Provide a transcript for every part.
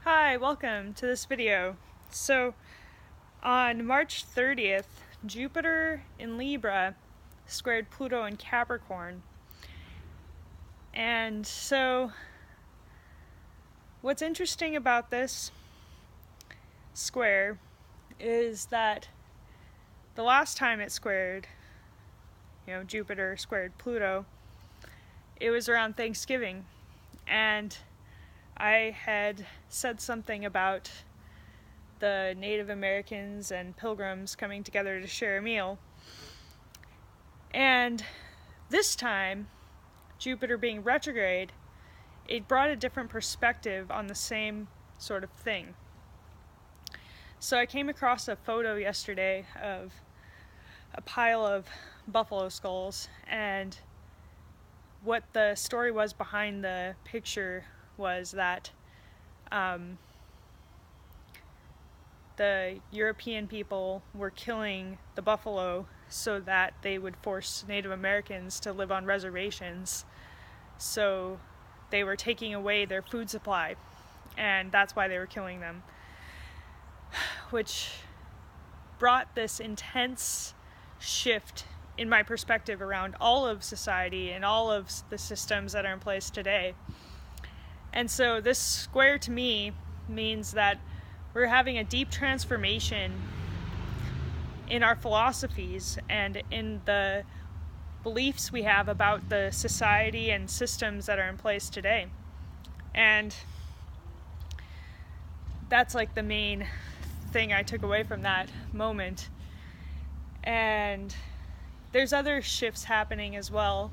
Hi, welcome to this video. So, on March 30th, Jupiter in Libra squared Pluto in Capricorn. And so, what's interesting about this square is that the last time it squared, Jupiter squared Pluto, it was around Thanksgiving. And I had said something about the Native Americans and Pilgrims coming together to share a meal. And this time, Jupiter being retrograde, it brought a different perspective on the same sort of thing. So I came across a photo yesterday of a pile of buffalo skulls, and what the story was behind the picture was that the European people were killing the buffalo so that they would force Native Americans to live on reservations. So they were taking away their food supply, and that's why they were killing them, which brought this intense shift in my perspective around all of society and all of the systems that are in place today. And so this square to me means that we're having a deep transformation in our philosophies and in the beliefs we have about the society and systems that are in place today. And that's like the main thing I took away from that moment. And there's other shifts happening as well.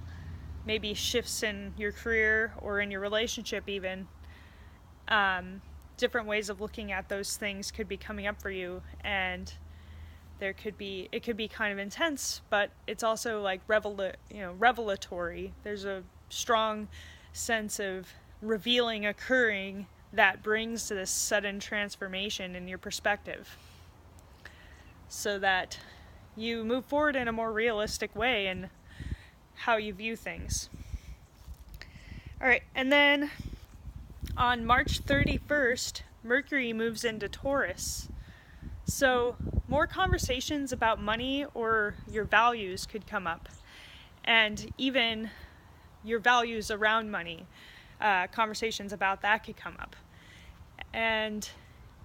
Maybe shifts in your career or in your relationship even. Different ways of looking at those things could be coming up for you, and it could be kind of intense, but it's also like revelatory. There's a strong sense of revealing occurring that brings to this sudden transformation in your perspective, so that you move forward in a more realistic way in how you view things. Alright, and then on March 31st, Mercury moves into Taurus. So more conversations about money or your values could come up, and even your values around money. Conversations about that could come up. And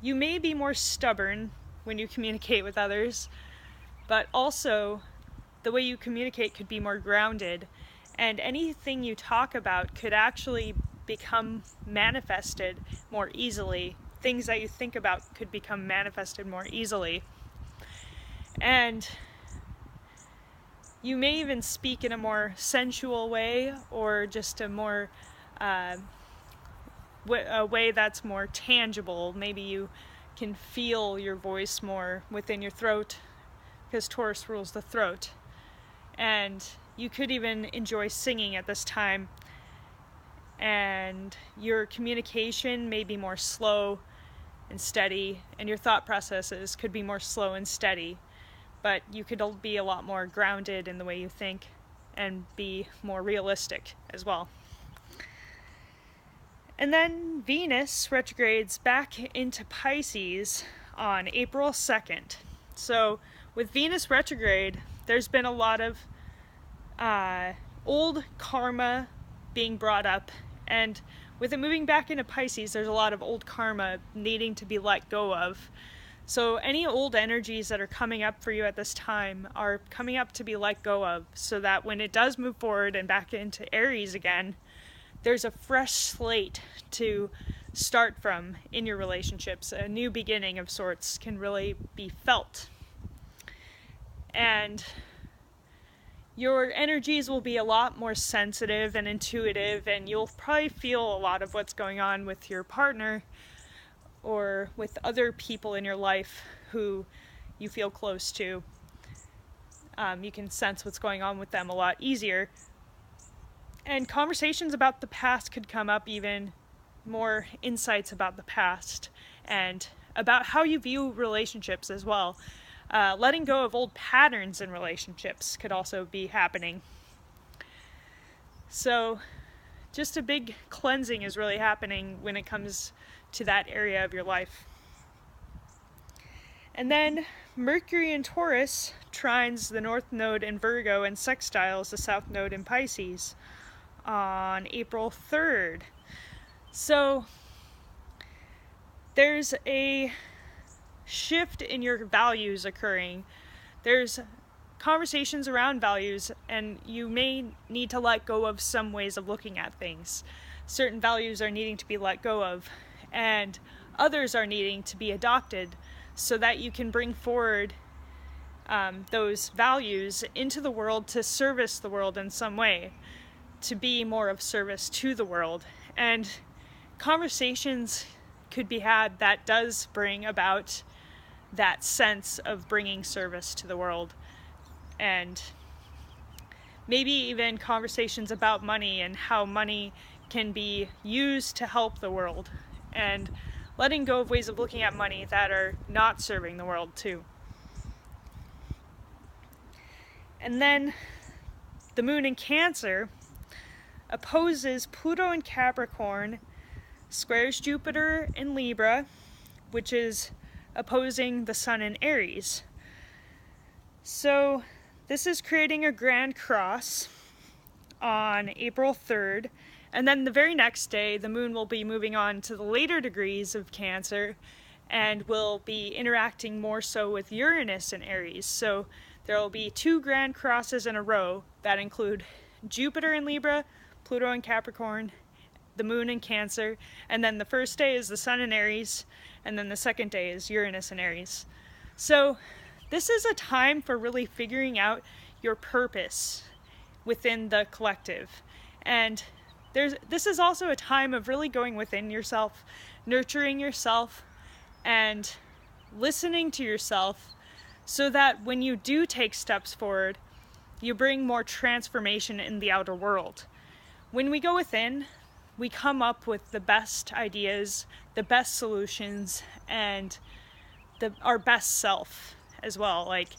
you may be more stubborn when you communicate with others, but also the way you communicate could be more grounded, and anything you talk about could actually become manifested more easily. Things that you think about could become manifested more easily. And you may even speak in a more sensual way, or just a more a way that's more tangible. Maybe you can feel your voice more within your throat, because Taurus rules the throat. And you could even enjoy singing at this time, and your communication may be more slow and steady, and your thought processes could be more slow and steady, but you could be a lot more grounded in the way you think and be more realistic as well. And then Venus retrogrades back into Pisces on April 2nd. So with Venus retrograde, there's been a lot of old karma being brought up, and with it moving back into Pisces, there's a lot of old karma needing to be let go of. So any old energies that are coming up for you at this time are coming up to be let go of, so that when it does move forward and back into Aries again, there's a fresh slate to start from in your relationships. A new beginning of sorts can really be felt. And your energies will be a lot more sensitive and intuitive, and you'll probably feel a lot of what's going on with your partner or with other people in your life who you feel close to. You can sense what's going on with them a lot easier. And conversations about the past could come up, even more insights about the past and about how you view relationships as well. Letting go of old patterns in relationships could also be happening. So just a big cleansing is really happening when it comes to that area of your life. And then Mercury in Taurus trines the North Node in Virgo and sextiles the South Node in Pisces on April 3rd. So there's a shift in your values occurring. There's conversations around values, and you may need to let go of some ways of looking at things. Certain values are needing to be let go of, and others are needing to be adopted so that you can bring forward those values into the world to service the world in some way, to be more of service to the world. And conversations could be had that does bring about that sense of bringing service to the world. And maybe even conversations about money and how money can be used to help the world, and letting go of ways of looking at money that are not serving the world too. And then the moon in Cancer opposes Pluto in Capricorn, squares Jupiter in Libra, which is opposing the sun in Aries. So this is creating a grand cross on April 3rd, and then the very next day the moon will be moving on to the later degrees of Cancer and will be interacting more so with Uranus in Aries. So there will be 2 grand crosses in a row that include Jupiter in Libra, Pluto in Capricorn, the moon in Cancer, and then the first day is the sun in Aries, and then the second day is Uranus in Aries. So this is a time for really figuring out your purpose within the collective. And this is also a time of really going within yourself, nurturing yourself, and listening to yourself, so that when you do take steps forward, you bring more transformation in the outer world. When we go within, we come up with the best ideas, the best solutions, and our best self as well. Like,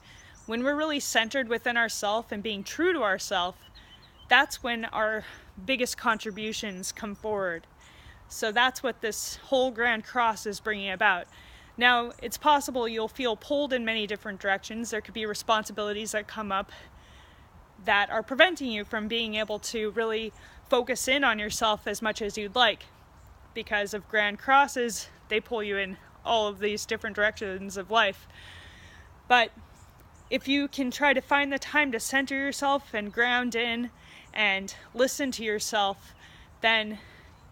when we're really centered within ourselves and being true to ourselves, that's when our biggest contributions come forward. So that's what this whole Grand Cross is bringing about. Now, it's possible you'll feel pulled in many different directions. There could be responsibilities that come up that are preventing you from being able to really focus in on yourself as much as you'd like. Because of Grand Crosses, they pull you in all of these different directions of life. But if you can try to find the time to center yourself and ground in and listen to yourself, then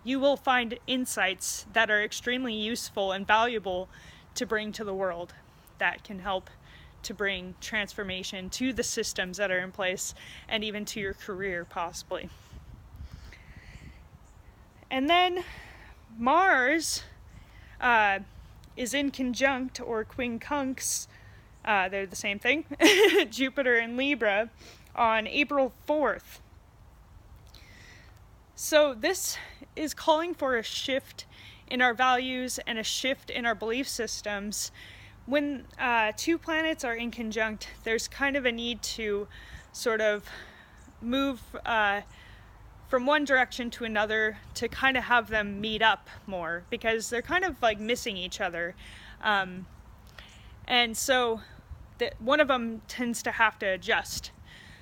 you will find insights that are extremely useful and valuable to bring to the world, that can help to bring transformation to the systems that are in place, and even to your career possibly. And then Mars is in conjunct, or quincunx, they're the same thing, Jupiter in Libra on April 4th. So this is calling for a shift in our values and a shift in our belief systems. When 2 planets are in conjunct, there's kind of a need to sort of move from one direction to another to kind of have them meet up more, because they're kind of like missing each other. And so one of them tends to have to adjust.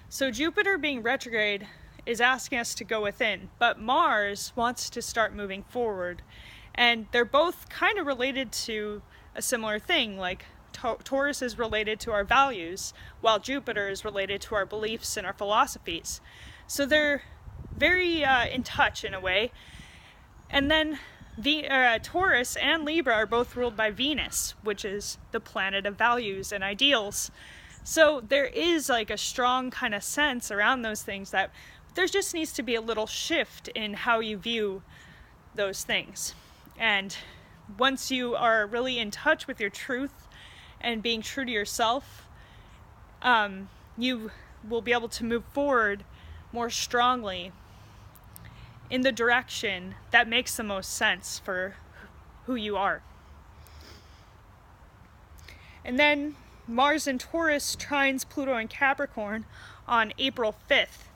So Jupiter being retrograde is asking us to go within, but Mars wants to start moving forward. And they're both kind of related to a similar thing, like Taurus is related to our values, while Jupiter is related to our beliefs and our philosophies. So they're very in touch in a way. And then Taurus and Libra are both ruled by Venus, which is the planet of values and ideals. So there is like a strong kind of sense around those things that there just needs to be a little shift in how you view those things. And once you are really in touch with your truth and being true to yourself, you will be able to move forward more strongly in the direction that makes the most sense for who you are. And then Mars in Taurus trines Pluto in Capricorn on April 5th.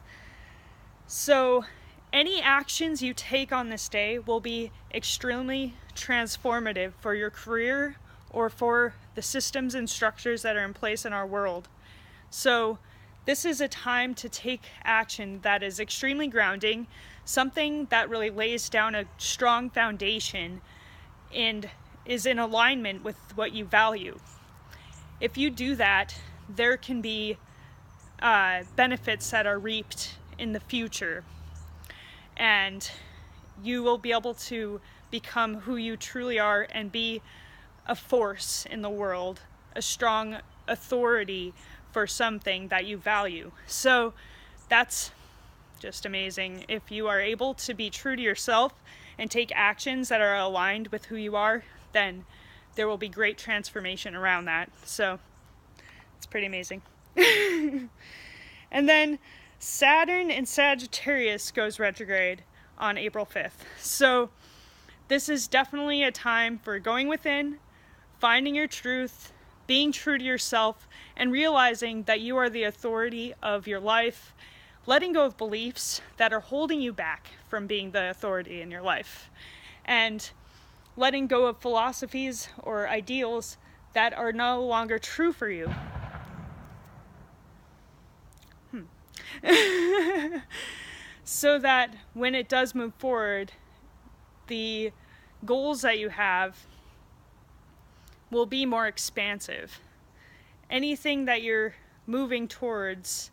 So any actions you take on this day will be extremely transformative for your career or for the systems and structures that are in place in our world. So this is a time to take action that is extremely grounding, something that really lays down a strong foundation and is in alignment with what you value. If you do that, there can be benefits that are reaped in the future, and you will be able to become who you truly are and be a force in the world, a strong authority for something that you value. So that's just amazing. If you are able to be true to yourself and take actions that are aligned with who you are, then there will be great transformation around that. So it's pretty amazing. And then Saturn in Sagittarius goes retrograde on April 5th. So this is definitely a time for going within, finding your truth, being true to yourself, and realizing that you are the authority of your life, letting go of beliefs that are holding you back from being the authority in your life, and letting go of philosophies or ideals that are no longer true for you. So that when it does move forward, the goals that you have will be more expansive. Anything that you're moving towards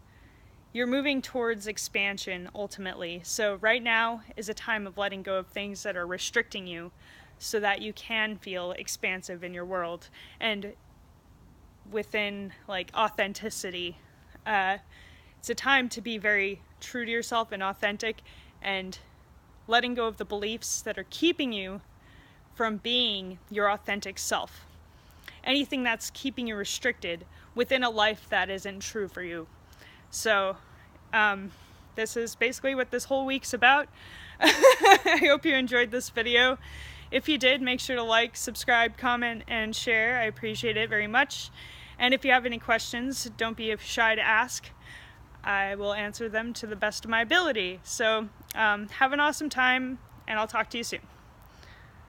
expansion ultimately. So right now is a time of letting go of things that are restricting you so that you can feel expansive in your world and within like authenticity. It's a time to be very true to yourself and authentic, and letting go of the beliefs that are keeping you from being your authentic self. Anything that's keeping you restricted within a life that isn't true for you. So this is basically what this whole week's about. I hope you enjoyed this video. If you did, make sure to like, subscribe, comment, and share. I appreciate it very much. And if you have any questions, don't be shy to ask. I will answer them to the best of my ability. So have an awesome time, and I'll talk to you soon.